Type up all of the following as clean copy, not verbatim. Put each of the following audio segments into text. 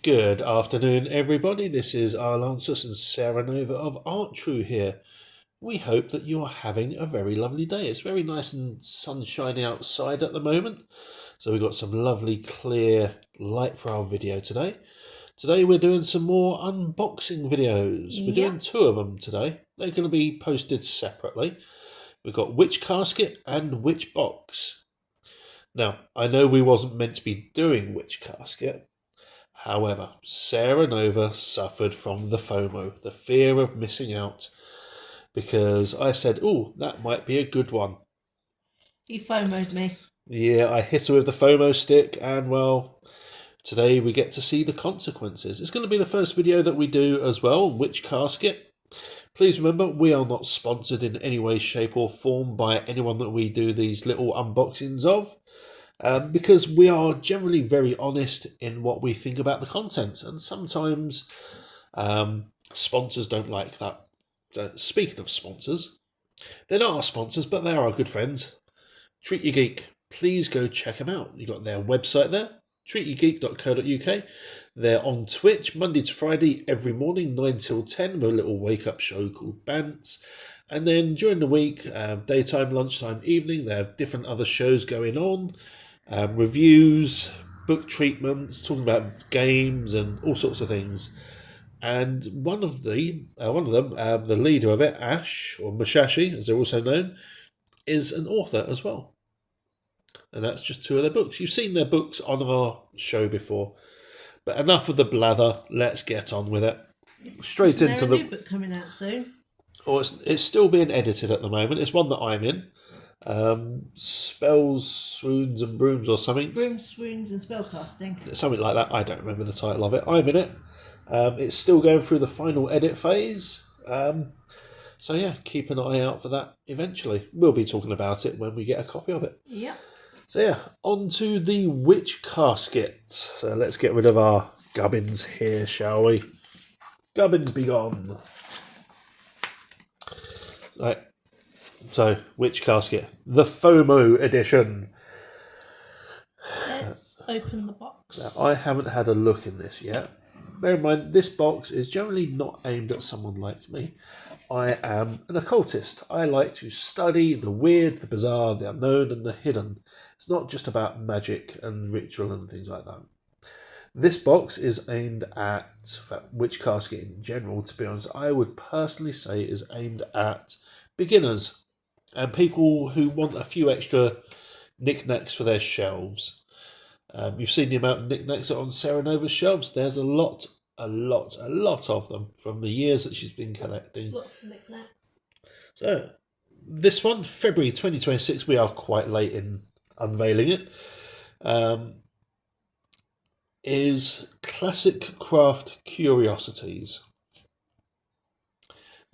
Good afternoon, everybody. This is Isle Ansuz and Sarah Nova of Art True here. We hope that you are having a very lovely day. It's very nice and sunshiny outside at the moment, so we've got some lovely clear light for our video today. Today we're doing some more unboxing videos. We're doing two of them today. They're going to be posted separately. We've got which casket and which box. Now, I know we wasn't meant to be doing which casket. However, Sarah Nova suffered from the FOMO, the fear of missing out, because I said, oh, that might be a good one. You FOMO'd me. Yeah, I hit her with the FOMO stick, and well, today we get to see the consequences. It's going to be the first video that we do as well, which casket. Please remember, we are not sponsored in any way, shape or form by anyone that we do these little unboxings of. Because we are generally very honest in what we think about the content, and sometimes sponsors don't like that. Speaking of sponsors, they're not our sponsors, but they are our good friends. Treat Your Geek. Please go check them out. You've got their website there, treatyourgeek.co.uk. They're on Twitch Monday to Friday every morning, 9 till 10, with a little wake-up show called Bants. And then during the week, daytime, lunchtime, evening, they have different other shows going on. Reviews, book treatments, talking about games and all sorts of things. And one of them, the leader of it, Ash, or Mushashi, as they're also known, is an author as well. And that's just two of their books. You've seen their books on our show before. But enough of the blather, let's get on with it. Straight Isn't into there a new book coming out soon? Oh, it's still being edited at the moment. It's one that I'm in. Spells, Swoons and Brooms or something. Brooms, Swoons and Spellcasting. Something like that. I don't remember the title of it. I'm in it. It's still going through the final edit phase. So yeah, keep an eye out for that eventually. We'll be talking about it when we get a copy of it. Yep. So yeah, on to the Witch Casket. So let's get rid of our gubbins here, shall we? Gubbins be gone. Right. So, Witch Casket, the FOMO edition. Let's open the box. Now, I haven't had a look in this yet. Bear in mind, this box is generally not aimed at someone like me. I am an occultist. I like to study the weird, the bizarre, the unknown and the hidden. It's not just about magic and ritual and things like that. This box is aimed at, in fact, Witch Casket in general, to be honest, I would personally say is aimed at beginners and people who want a few extra knickknacks for their shelves. You've seen the amount of knickknacks that are on Sarah Nova's shelves. There's a lot of them from the years that she's been collecting. Lots of knickknacks. So, this one, February 2026, we are quite late in unveiling it, is Classic Craft Curiosities.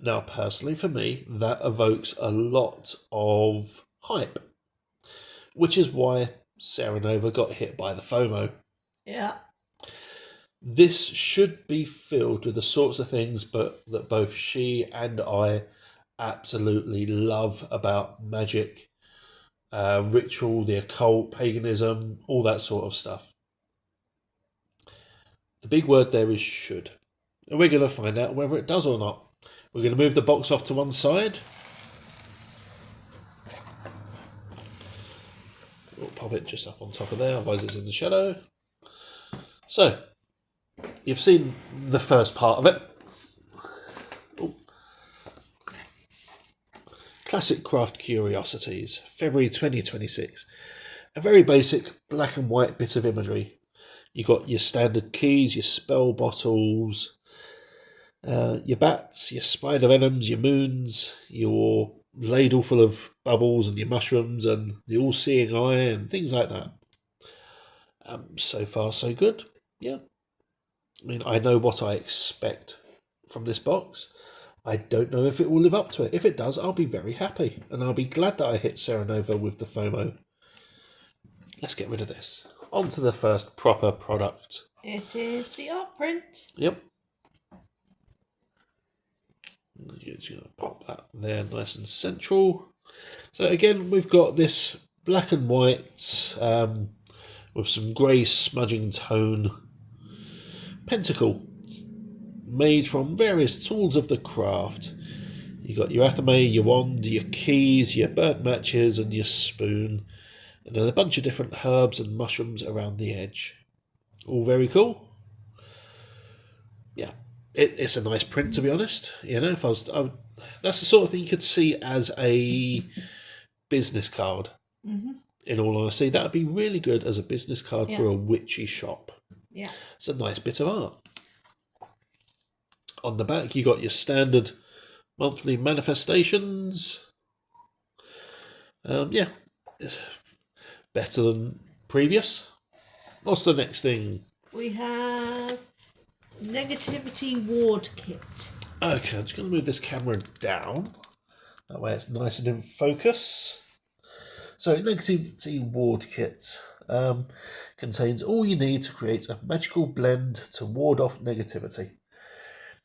Now, personally, for me, that evokes a lot of hype, which is why Sarah Nova got hit by the FOMO. Yeah. This should be filled with the sorts of things that both she and I absolutely love about magic, ritual, the occult, paganism, all that sort of stuff. The big word there is should. And we're going to find out whether it does or not. We're going to move the box off to one side. We'll pop it just up on top of there, otherwise it's in the shadow. So, you've seen the first part of it. Ooh. Classic Craft Curiosities, February 2026. A very basic black and white bit of imagery. You've got your standard keys, your spell bottles, your bats, your spider venoms, your moons, your ladle full of bubbles and your mushrooms and the all-seeing eye and things like that. So far, so good. Yeah. I mean, I know what I expect from this box. I don't know if it will live up to it. If it does, I'll be very happy. And I'll be glad that I hit Sarah Nova with the FOMO. Let's get rid of this. On to the first proper product. It is the art print. Yep. Just going to pop that there nice and central. So again, we've got this black and white with some grey smudging tone pentacle made from various tools of the craft. You got your athame, your wand, your keys, your burnt matches, and your spoon, and then a bunch of different herbs and mushrooms around the edge. All very cool. Yeah, it's a nice print, to be honest. You know, that's the sort of thing you could see as a business card. Mm-hmm. In all honesty, that would be really good as a business card Yeah. for a witchy shop. Yeah. It's a nice bit of art. On the back, you got your standard monthly manifestations. Yeah, it's better than previous. What's the next thing? We have Negativity Ward Kit. Okay, I'm just going to move this camera down. That way it's nice and in focus. So, Negativity Ward Kit contains all you need to create a magical blend to ward off negativity.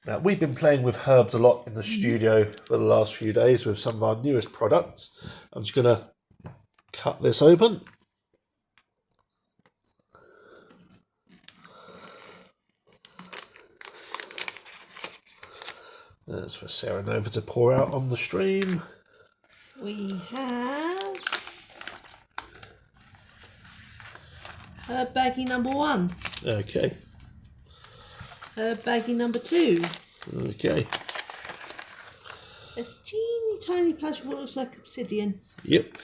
Now, we've been playing with herbs a lot in the studio for the last few days with some of our newest products. I'm just going to cut this open. That's for Sarah Nova to pour out on the stream. We have herb baggie number 1. Okay. Herb baggie number 2. Okay. A teeny tiny patch of what looks like obsidian. Yep.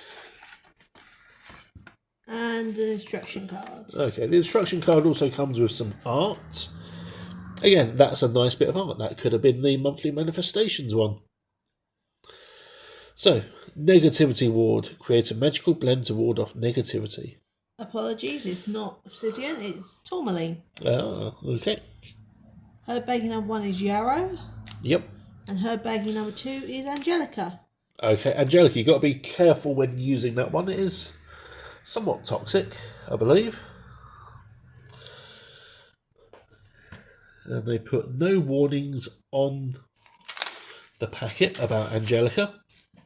And an instruction card. Okay, the instruction card also comes with some art. Again, that's a nice bit of art. That could have been the monthly manifestations one. So, Negativity Ward. Create a magical blend to ward off negativity. Apologies, it's not obsidian, it's tourmaline. Ah, okay. Herb baggie number 1 is yarrow. Yep. And herb baggie number 2 is angelica. Okay, Angelica, you've got to be careful when using that one. It is somewhat toxic, I believe. And they put no warnings on the packet about Angelica,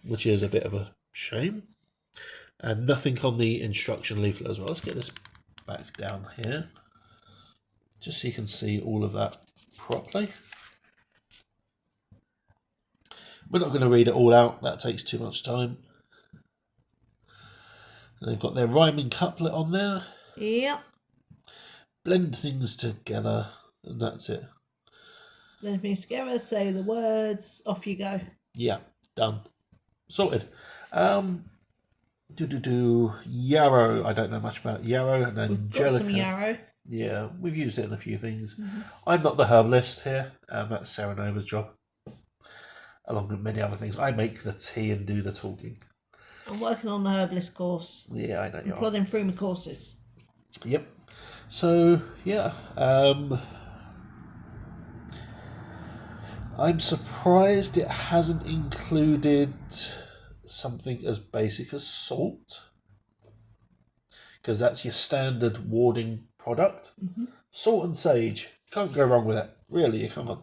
which is a bit of a shame. And nothing on the instruction leaflet as well. Let's get this back down here, just so you can see all of that properly. We're not going to read it all out. That takes too much time. And they've got their rhyming couplet on there. Yep. Blend things together, and that's it. Blend things together, say the words, off you go. Yeah, done. Sorted. Yarrow. I don't know much about yarrow and Angelica. We've got some yarrow. Yeah, we've used it in a few things. I'm not the herbalist here. That's Sarah Nova's job, along with many other things. I make the tea and do the talking. I'm working on the herbalist course. Yeah, I know you I'm are. plodding through my courses. Yep. So, yeah. I'm surprised it hasn't included something as basic as salt, because that's your standard warding product. Salt and sage, can't go wrong with it. Really, you can't.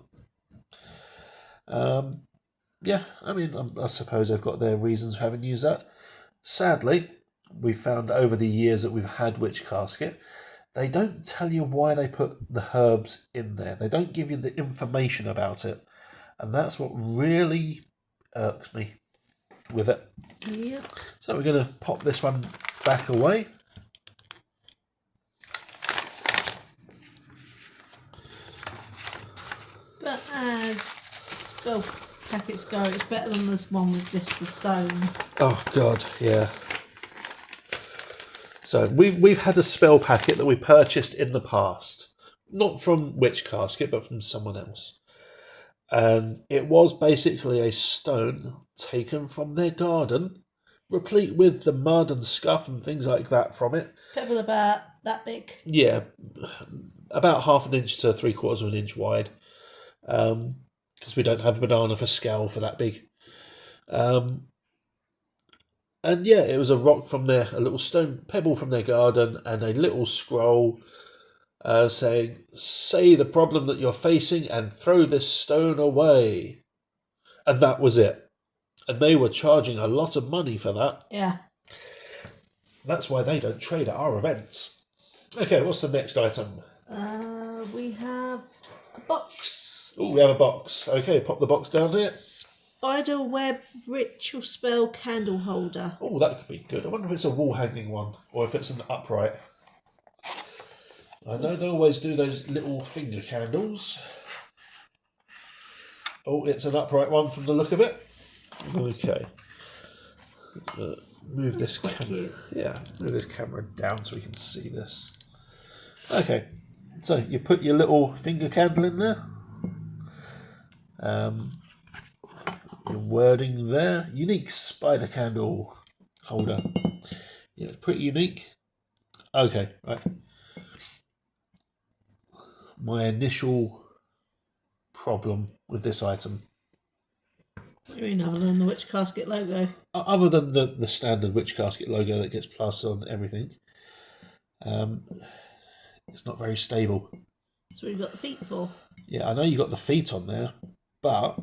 Yeah, I mean, I suppose they've got their reasons for having used that. Sadly, we've found over the years that we've had Witch Casket, they don't tell you why they put the herbs in there. They don't give you the information about it, and that's what really irks me with it. Yep. So we're going to pop this one back away. But as spell packets go, it's better than this one with just the stone. Oh God, yeah. So we've had a spell packet that we purchased in the past, not from Witch Casket, but from someone else, and it was basically a stone taken from their garden, replete with the mud and scuff and things like that from it. Pebble about that big. Yeah, about 1/2 inch to 3/4 inch wide, because we don't have a banana for scale for that big. And yeah, it was a rock from a little stone pebble from their garden, and a little scroll saying, "Say the problem that you're facing and throw this stone away." And that was it. And they were charging a lot of money for that. Yeah. That's why they don't trade at our events. Okay, what's the next item? We have a box. Oh, we have a box. Okay, pop the box down there. Spider web ritual spell candle holder. Oh, that could be good. I wonder if it's a wall hanging one or if it's an upright. I know they always do those little finger candles. Oh, it's an upright one from the look of it. Okay. Move this camera. Yeah, move this camera down so we can see this. Okay, so you put your little finger candle in there. Your wording there. Unique spider candle holder. Yeah, it's pretty unique. Okay, right. My initial problem with this item. What do you mean, other than the Witch Casket logo? Other than the standard Witch Casket logo that gets plastered on everything, it's not very stable. That's what you've got the feet for. Yeah, I know you got the feet on there, but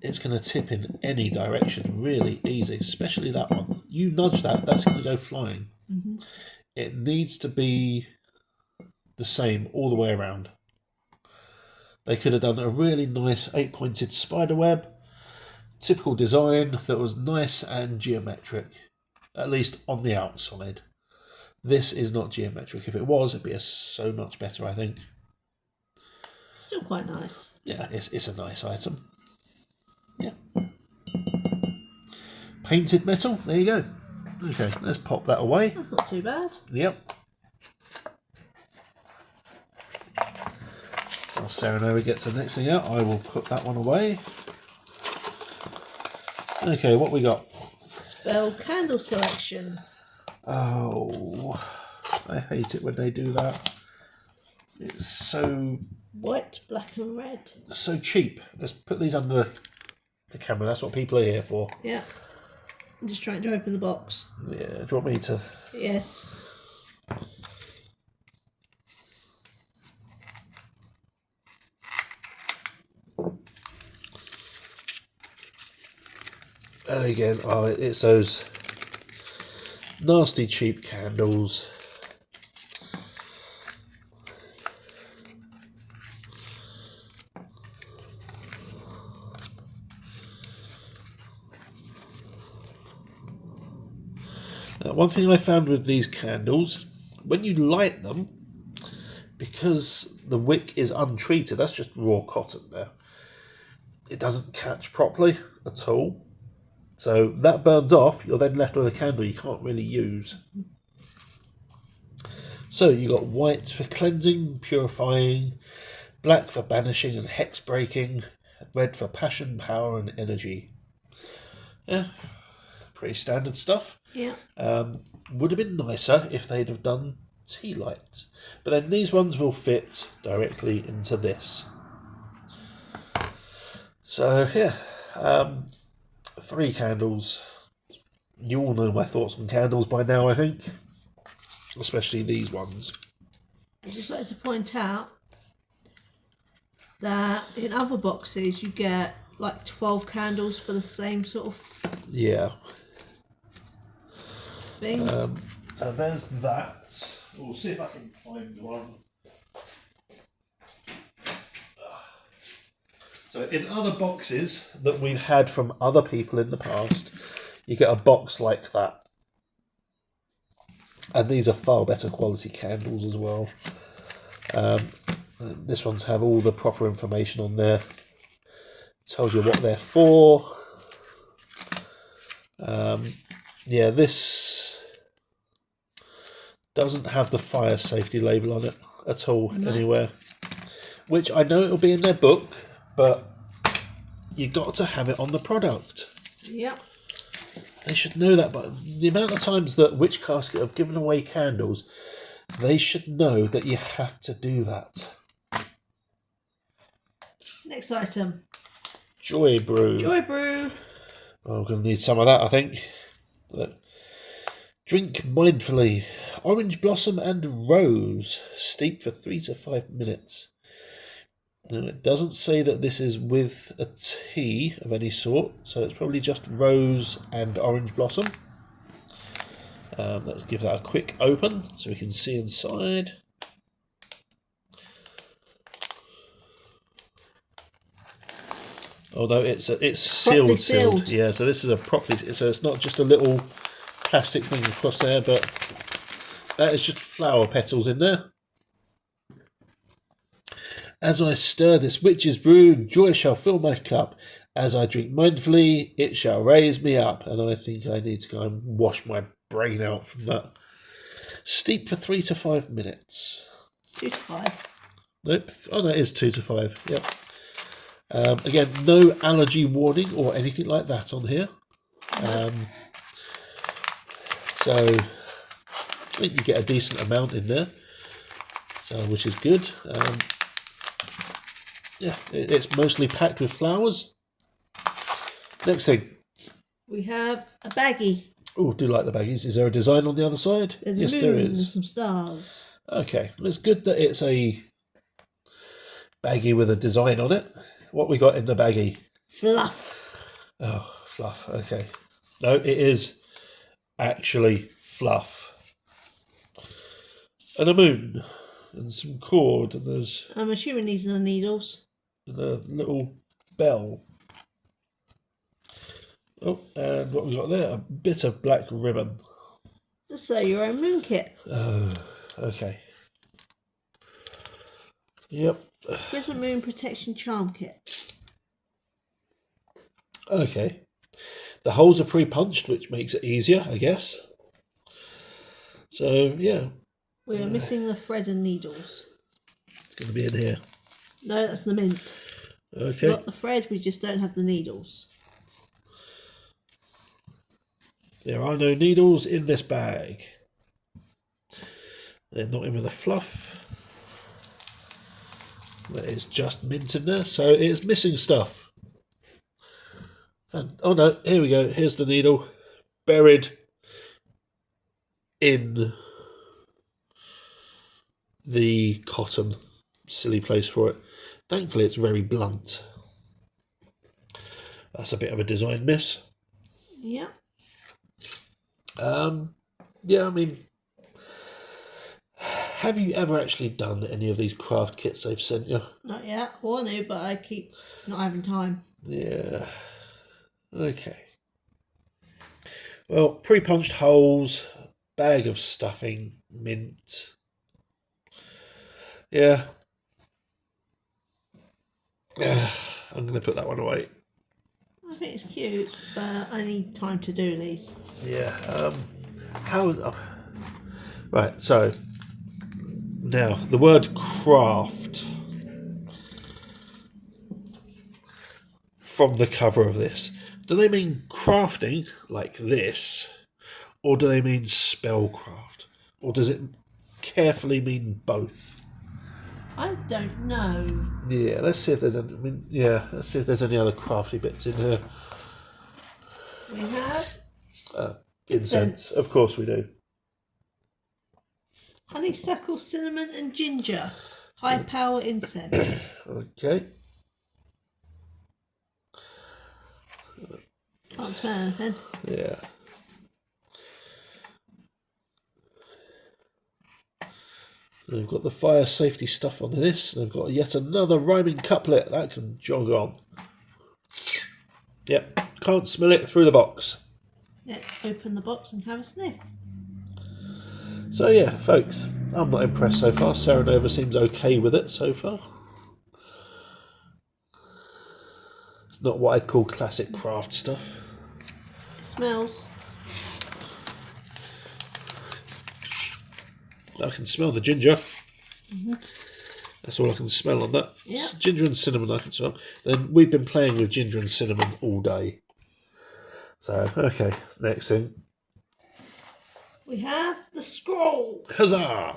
it's going to tip in any direction really easy, especially that one. You nudge that, that's going to go flying. Mm-hmm. It needs to be the same all the way around. They could have done a really nice 8-pointed spider web, typical design that was nice and geometric, at least on the outside. This is not geometric. If it was, it'd be so much better, I think. Still quite nice. Yeah, it's a nice item. Yeah. Painted metal, there you go. Okay, let's pop that away. That's not too bad. Yep. While Sarah Nova gets the next thing out, I will put that one away. Okay, what we got? Spell candle selection. Oh, I hate it when they do that. It's so... White, black and red. So cheap. Let's put these under the camera. That's what people are here for. Yeah. I'm just trying to open the box. Yeah, do you want me to... Yes. And again, oh, it's those nasty cheap candles. Now, one thing I found with these candles, when you light them, because the wick is untreated, that's just raw cotton there, it doesn't catch properly at all. So that burns off, you're then left with a candle you can't really use. So you got white for cleansing, purifying, black for banishing and hex breaking, red for passion, power and energy. Yeah, pretty standard stuff. Yeah. Would have been nicer if they'd have done tea light. But then these ones will fit directly into this. So yeah, 3 candles. You all know my thoughts on candles by now, I think. Especially these ones. I'd just like to point out that in other boxes you get like 12 candles for the same sort of things. So there's that. We'll see if I can find one. So in other boxes that we've had from other people in the past, you get a box like that. And these are far better quality candles as well. This one's have all the proper information on there. Tells you what they're for. Yeah, this doesn't have the fire safety label on it at all anywhere. Which I know it'll be in their book, but you got to have it on the product. Yep. They should know that, but the amount of times that Witch Casket have given away candles, they should know that you have to do that. Next item. Joy Brew. Joy Brew. Oh, we're going to need some of that, I think. But drink mindfully. Orange blossom and rose. Steep for 3 to 5 minutes. Now, it doesn't say that this is with a tea of any sort, so it's probably just rose and orange blossom. Let's give that a quick open so we can see inside. Although it's Properly sealed. sealed. Yeah, so this is a properly. So it's not just a little plastic thing across there, but that is just flower petals in there. As I stir this witch's brew, joy shall fill my cup. As I drink mindfully, it shall raise me up. And I think I need to go and wash my brain out from that. Steep for 3 to 5 minutes. 2 to 5. Nope. Oh, no, it is 2 to 5. Yep. Again, no allergy warning or anything like that on here. So I think you get a decent amount in there, so which is good. Yeah, it's mostly packed with flowers. Next thing. We have a baggie. Oh, do like the baggies. Is there a design on the other side? There's yes, a moon there and is. some stars. Okay, well, it's good that it's a baggie with a design on it. What we got in the baggie? Fluff. Oh, fluff. Okay. No, it is actually fluff. And a moon. And some cord. And there's I'm assuming these are the needles. and a little bell. Oh, and what we got there? A bit of black ribbon. To sew your own moon kit. Oh, okay. Yep. Here's a moon protection charm kit. Okay. The holes are pre-punched, which makes it easier, I guess. So, yeah. We are missing the thread and needles. It's going to be in here. No, that's the mint. Okay. Not the thread, we just don't have the needles. There are no needles in this bag. They're not in with the fluff. There is just mint in there, so it's missing stuff. Oh no, here we go. Here's the needle. Buried in the cotton. Silly place for it. Thankfully it's very blunt. That's a bit of a design miss. Yeah. Yeah, I mean, have you ever actually done any of these craft kits they've sent you? Not yet. I want to, but I keep not having time. Yeah. Okay. Well, pre-punched holes, bag of stuffing, mint. Yeah. I'm going to put that one away. I think it's cute, but I need time to do these. Yeah. Right, so now the word craft from the cover of this. Do they mean crafting like this, or do they mean spellcraft, or does it carefully mean both? I don't know. Yeah, let's see if there's let's see if there's any other crafty bits in here. We have Incense, of course we do. honeysuckle, cinnamon, and ginger. High power incense. Okay. Can't smell anything. Yeah. They've got the fire safety stuff on this. They've got yet another rhyming couplet that can jog on. Yep, can't smell it through the box. Let's open the box and have a sniff. So yeah, folks, I'm not impressed so far. Serenova seems okay with it so far. It's not what I'd call classic craft stuff. It smells. I can smell the ginger. That's all I can smell on that. Yeah. Ginger and cinnamon I can smell. Then we've been playing with ginger and cinnamon all day. So, okay, next thing. We have the scroll. Huzzah!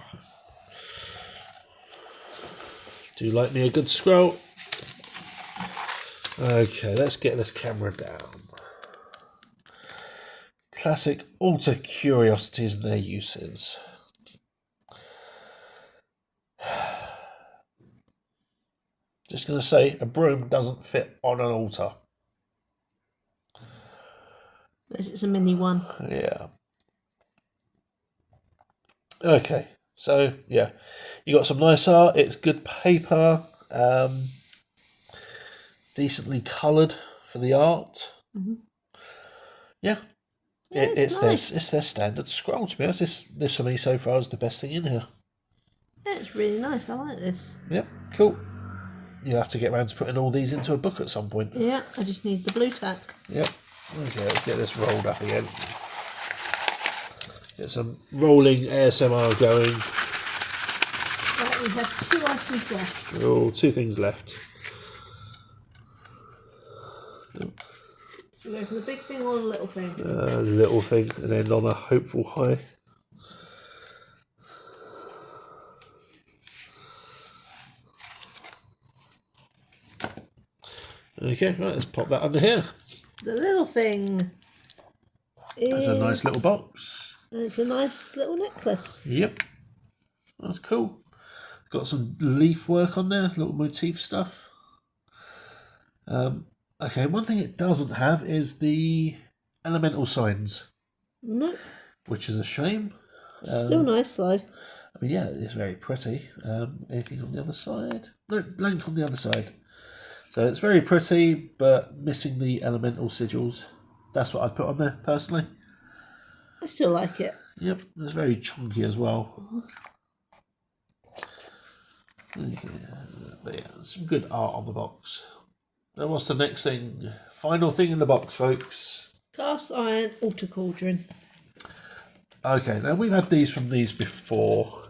Do you like me a good scroll? Okay, let's get this camera down. Classic altar curiosities and their uses. Just going to say, a broom doesn't fit on an altar. Unless it's a mini one. Yeah. Okay, so yeah, you got some nice art. It's good paper. decently coloured for the art. Yeah. It's nice. their standard scroll, to be honest. This for me so far is the best thing in here. Yeah, it's really nice. I like this. Yep, cool. You have to get around to putting all these into a book at some point. Yeah, I just need the blue tack. Yep. Okay, let's get this rolled up again. Get some rolling ASMR going. Right, we have 2 items left. Oh, 2 things left. Should we go for the big thing or the little thing? Little things, and end on a hopeful high. Okay, right, let's pop that under here. The little thing is... That's a nice little box. And it's a nice little necklace. Yep. That's cool. Got some leaf work on there, little motif stuff. Okay, one thing it doesn't have is the elemental signs. No. Which is a shame. Still nice though. I mean, yeah, it's very pretty. Anything on the other side? No, blank on the other side. So it's very pretty, but missing the elemental sigils. That's what I'd put on there, personally. I still like it. Yep, it's very chunky as well. But yeah, some good art on the box. Now what's the next thing? Final thing in the box, folks. Cast iron altar cauldron. Okay, now we've had these from these before.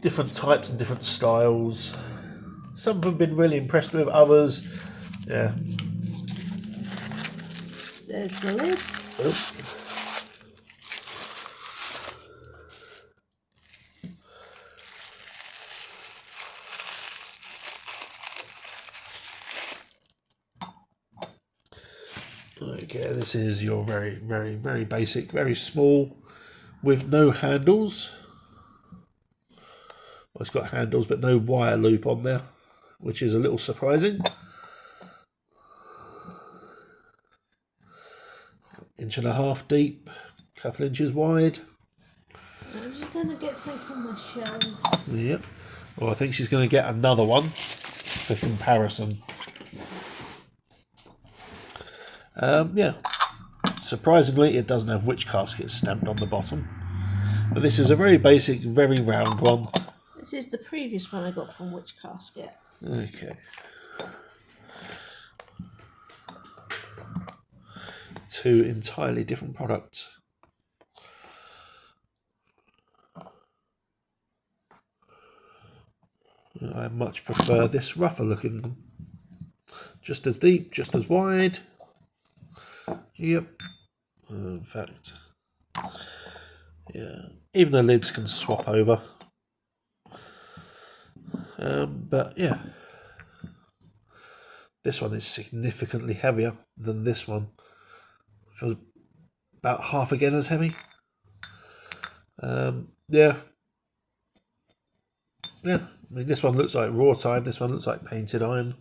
Different types and different styles. Some have been really impressed with, others, yeah. There's the lid. Oh. Okay, this is your very, very, very basic, very small, with no handles. Well, it's got handles, but no wire loop on there, which is a little surprising. 1.5 inches deep, couple inches wide. I'm just going to get something from my shelf. Yep. Well, I think she's going to get another one for comparison. Yeah. Surprisingly, it doesn't have witch casket stamped on the bottom. But this is a very basic, very round one. This is the previous one I got from Witch Casket. Okay. 2 entirely different products. I much prefer this rougher looking one. Just as deep, just as wide. Yep. In fact, yeah. Even the lids can swap over. But yeah, this one is significantly heavier than this one. Feels about half again as heavy. Yeah. I mean, this one looks like raw time. This one looks like painted iron.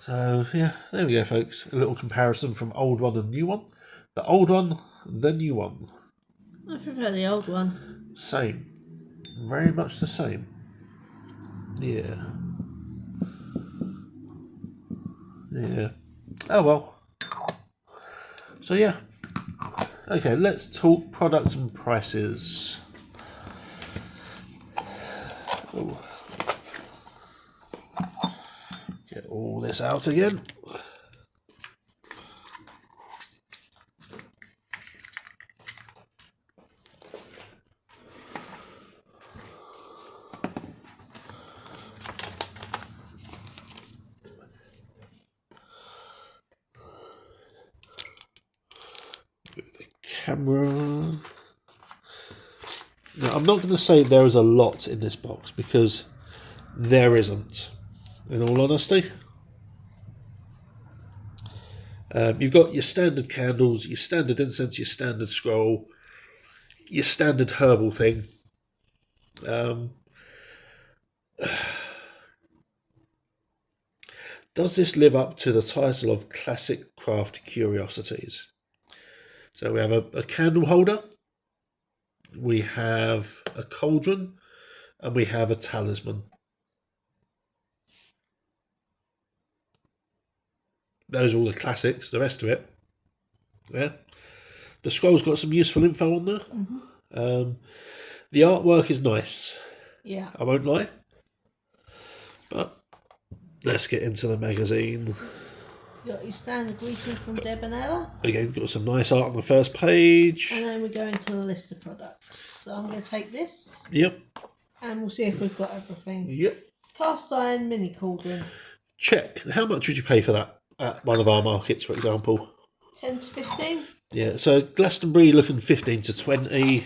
So yeah, there we go, folks. A little comparison from old one and new one. The old one, the new one. I prefer the old one. Same. Very much the same. Yeah. Yeah. Oh well. So yeah. Okay, let's talk products and prices. Oh. Get all this out again. Camera. Now, I'm not going to say there is a lot in this box because there isn't, in all honesty. You've got your standard candles, your standard incense, your standard scroll, your standard herbal thing. Does this live up to the title of Classic Craft Curiosities? So we have a candle holder, we have a cauldron, and we have a talisman. those are all the classics. The rest of it, yeah. The scroll's got some useful info on there. The artwork is nice. Yeah. I won't lie. But let's get into the magazine. You got your standard greeting from Deb and Ella. Again, got some nice art on the first page. And then we go into the list of products. So I'm going to take this. Yep. And we'll see if we've got everything. Yep. Cast iron mini cauldron. Check. How much would you pay for that at one of our markets, for example? 10 to 15. Yeah, so Glastonbury looking 15 to 20.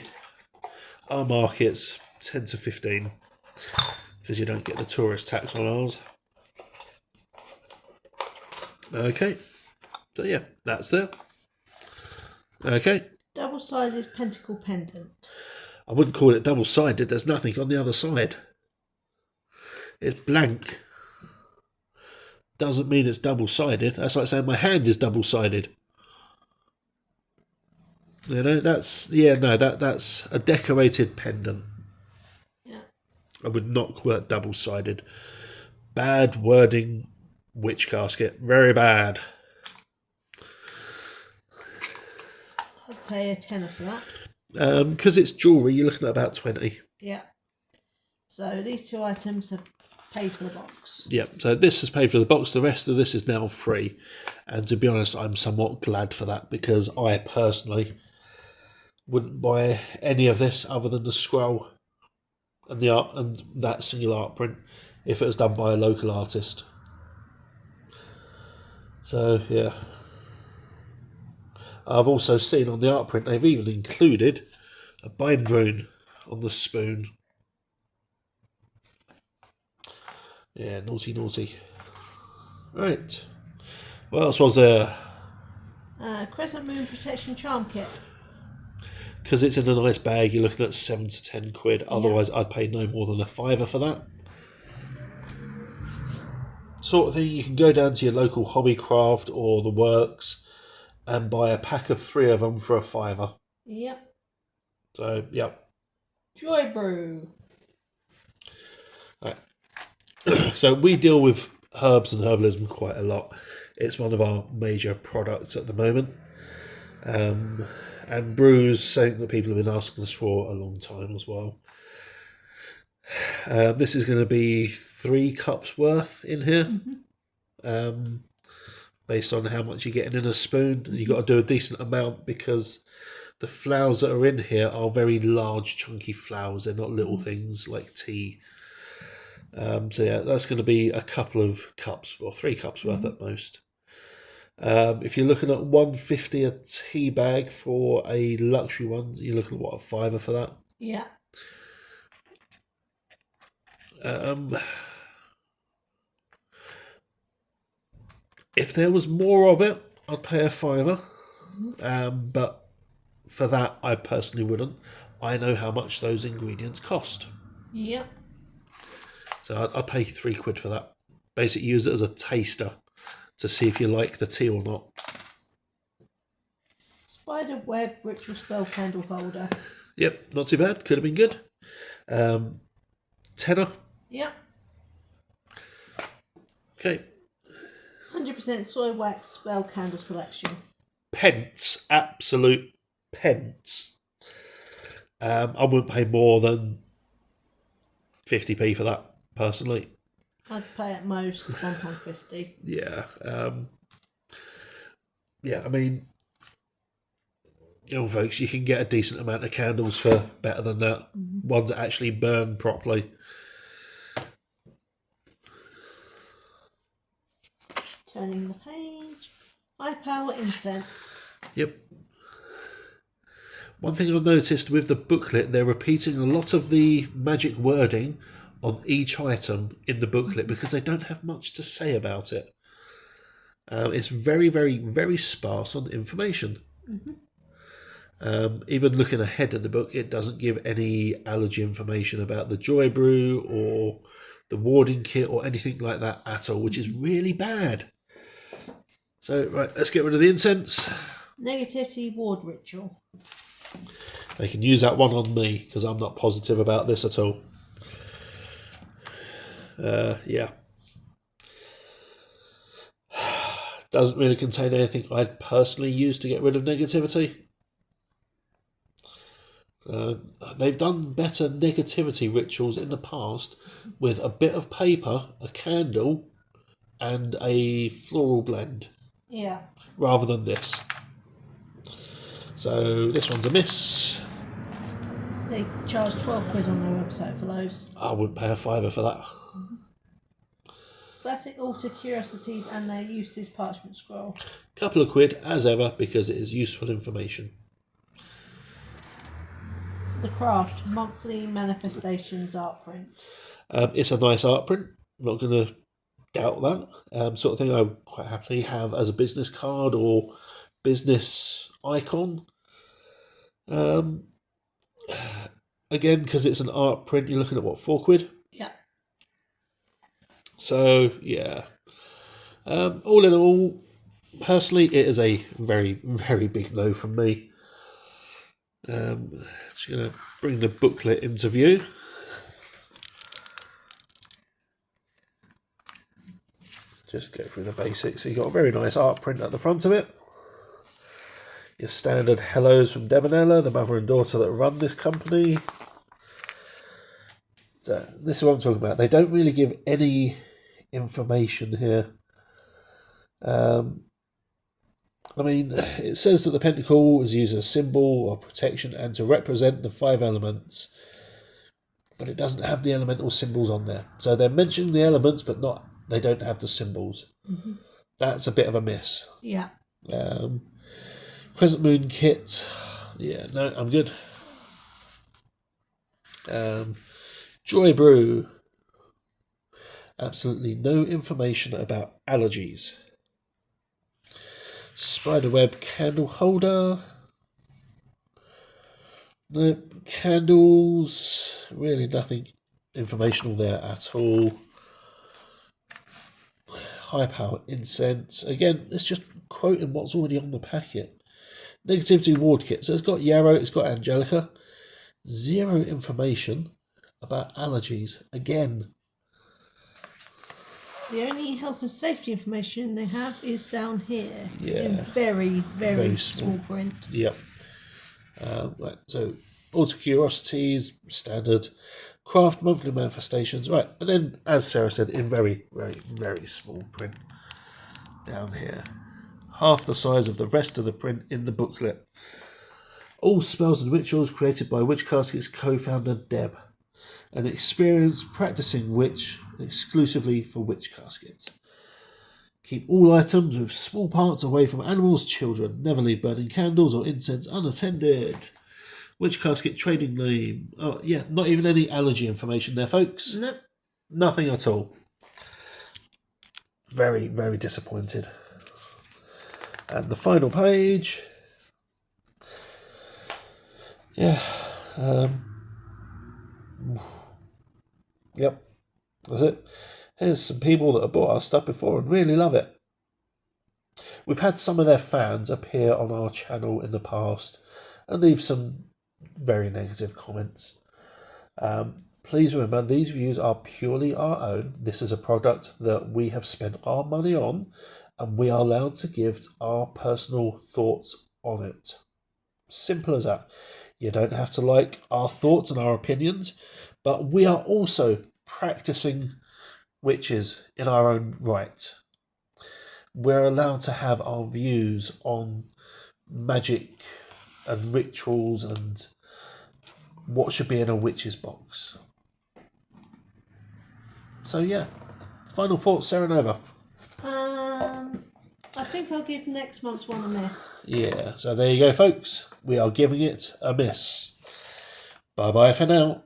Our markets 10 to 15. Because you don't get the tourist tax on ours. Okay. So yeah, that's there. Okay. Double-sided pentacle pendant. I wouldn't call it double-sided. There's nothing on the other side. It's blank. Doesn't mean it's double-sided. That's like saying my hand is double-sided. You know, that's that's a decorated pendant. Yeah. I would not call it double-sided. Bad wording, witch casket. Very bad. I'd pay a tenner for that. Because it's jewellery, you're looking at about 20. Yeah. So these two items have paid for the box. Yeah, so this has paid for the box. The rest of this is now free. And to be honest, I'm somewhat glad for that because I personally wouldn't buy any of this other than the scroll and the art and that single art print if it was done by a local artist. So yeah. I've also seen on the art print they've even included a bind rune on the spoon. Yeah, naughty, naughty. Right. What else was there? Crescent Moon Protection Charm Kit. Because it's in a nice bag, you're looking at 7 to 10 quid. Otherwise, I'd pay no more than a £5 for that. Sort of thing, you can go down to your local Hobbycraft or the Works and buy a pack of 3 of them for a £5. Yep. So, yep. Joy Brew. Right. So we deal with herbs and herbalism quite a lot. It's one of our major products at the moment. And brews, something that people have been asking us for a long time as well. This is going to be 3 cups worth in here. Based on how much you're getting in a spoon. And you've got to do a decent amount because the flowers that are in here are very large, chunky flowers. They're not little things like tea. So yeah, that's going to be a couple of cups, or 3 cups worth at most. If you're looking at $1.50 a tea bag for a luxury one, you're looking at what, a £5 for that? Yeah. If there was more of it, I'd pay a £5. But for that, I personally wouldn't. I know how much those ingredients cost. Yep. So I'd pay £3 for that. Basically, use it as a taster to see if you like the tea or not. Spider web ritual spell candle holder. Yep, not too bad. Could have been good. Tenner. Yep. Okay. 100% soy wax spell candle selection. Pence. Absolute pence. I wouldn't pay more than 50p for that, personally. I'd pay at most £1.50. Yeah. Yeah, I mean, you know, folks, you can get a decent amount of candles for better than that. Ones that actually burn properly. Turning the page. High power incense. Yep. One thing I've noticed with the booklet, they're repeating a lot of the magic wording on each item in the booklet because they don't have much to say about it. It's very, very, very sparse on information. Even looking ahead in the book, it doesn't give any allergy information about the Joy Brew or the warding kit or anything like that at all, which is really bad. So, right, let's get rid of the incense. Negativity ward ritual. They can use that one on me because I'm not positive about this at all. Yeah. Doesn't really contain anything I'd personally use to get rid of negativity. They've done better negativity rituals in the past with a bit of paper, a candle, and a floral blend. Yeah. Rather than this. So this one's a miss. They charge £12 on their website for those. I wouldn't pay a fiver for that. Classic Altar Curiosities and their uses parchment scroll. Couple of quid as ever because it is useful information. The Craft monthly manifestations art print. It's a nice art print. I'm not going to doubt that. Sort of thing I would quite happily have as a business card or business icon. Again, because it's an art print, you're looking at what, £4? Yeah. So yeah. All in all, personally, it is a very, very big no from me. Just going to bring the booklet into view. Just go through the basics. So you've got a very nice art print at the front of it. Your standard hellos from Deb and Ella, the mother and daughter that run this company. So this is what I'm talking about. They don't really give any information here. I mean, it says that the pentacle is used as a symbol of protection and to represent the 5 elements, but it doesn't have the elemental symbols on there. So they're mentioning the elements, but they don't have the symbols. Mm-hmm. That's a bit of a miss. Yeah. Crescent Moon kit. Yeah, no, I'm good. Joy Brew. Absolutely no information about allergies. Spiderweb candle holder. No candles. Really nothing informational there at all. High power incense. Again, it's just quoting what's already on the packet. Negativity ward kit. So it's got Yarrow, it's got Angelica. Zero information about allergies. Again. The only health and safety information they have is down here. Yeah. In very, very small print. Yep. Right, so Altar Curiosities, standard. Craft monthly manifestations. Right, and then, as Sarah said, in very, very, very small print down here. Half the size of the rest of the print in the booklet. All spells and rituals created by Witch Casket's co-founder Deb. An experienced practicing witch exclusively for Witch Caskets. Keep all items with small parts away from animals, children. Never leave burning candles or incense unattended. Witch Casket trading name. Oh, yeah, not even any allergy information there, folks. Nope. Nothing at all. Very, very disappointed. And the final page. Yeah. Yep. That's it. Here's some people that have bought our stuff before and really love it. We've had some of their fans appear on our channel in the past and leave some very negative comments. Please remember, these views are purely our own. This is a product that we have spent our money on and we are allowed to give our personal thoughts on it. Simple as that. You don't have to like our thoughts and our opinions, but we are also practicing witches in our own right. We're allowed to have our views on magic and rituals and what should be in a witch's box. So yeah, final thoughts, Sarah Nova. I think I'll give next month's one a miss. Yeah, so there you go, folks. We are giving it a miss. Bye-bye for now.